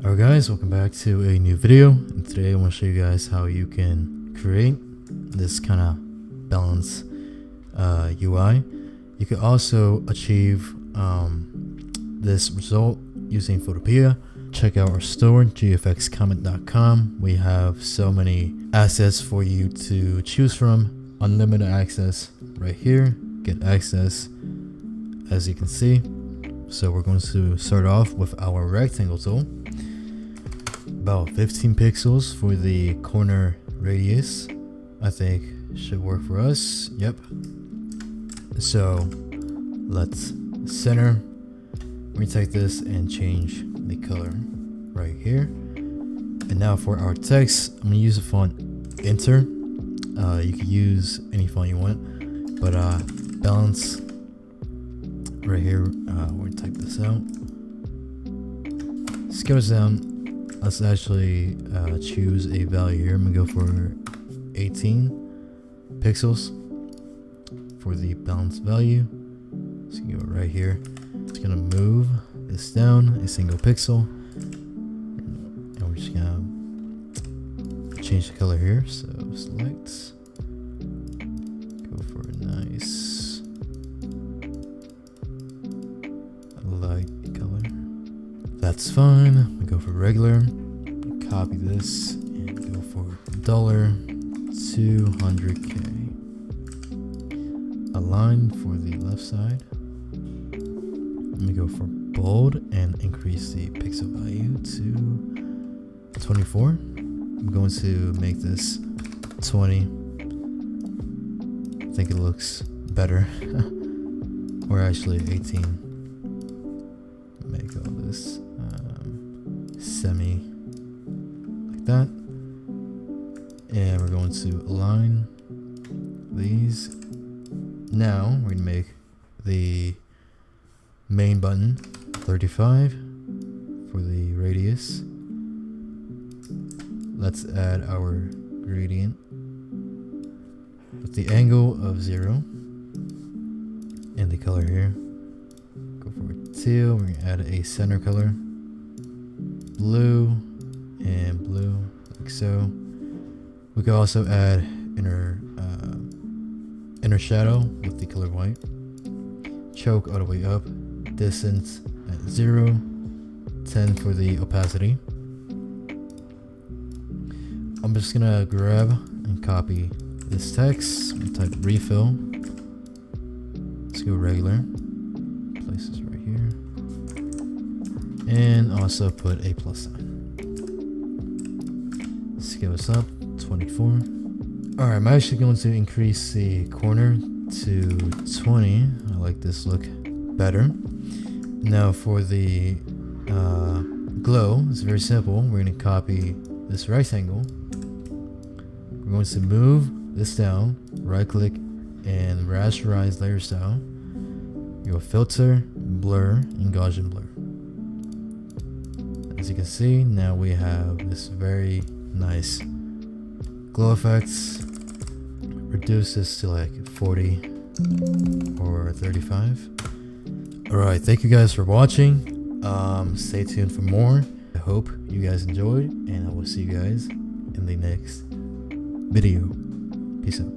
Alright guys, welcome back to a new video, and today I want to show you guys how you can create this kind of balance UI. You can also achieve this result using Photopea. Check out our store, gfxcomet.com. We have so many assets for you to choose from. Unlimited access right here, get access as you can see. So we're going to start off with our rectangle tool. About 15 pixels for the corner radius, I think should work for us. Yep. So let's center. We take this and change the color right here. And now for our text, I'm gonna use the font Enter. You can use any font you want, but balance right here. We're gonna type this out. Scales down. Let's actually choose a value here. I'm gonna go for 18 pixels for the balance value. So you go right here. It's gonna move this down a single pixel, and we're just gonna change the color here. So select, go for a nice light color. That's fine. We go for regular. Copy this and go for $200K. Align for the left side. Let me go for bold and increase the pixel value to 24. I'm going to make this 20. I think it looks better. Or actually 18. Make all this semi like that, and we're going to align these. Now we're gonna make the main button 35 for the radius. Let's add our gradient with the angle of 0 and the color here. Go for teal. We're gonna add a center color, blue and blue, like so. We can also add inner shadow with the color white. Choke all the way up. Distance at 0. 10 for the opacity. I'm just gonna grab and copy this text and type refill. Let's go regular. Place this right here. And also put a plus sign. Scale this up, 24. Alright, I'm actually going to increase the corner to 20. I like this look better. Now for the glow, it's very simple. We're going to copy this rectangle. We're going to move this down, right click, and rasterize layer style. You go filter, blur, and Gaussian blur. As you can see, now we have this very nice glow effects. Reduce this to like 40 or 35. Alright, thank you guys for watching. Stay tuned for more. I hope you guys enjoyed, and I will see you guys in the next video. Peace out.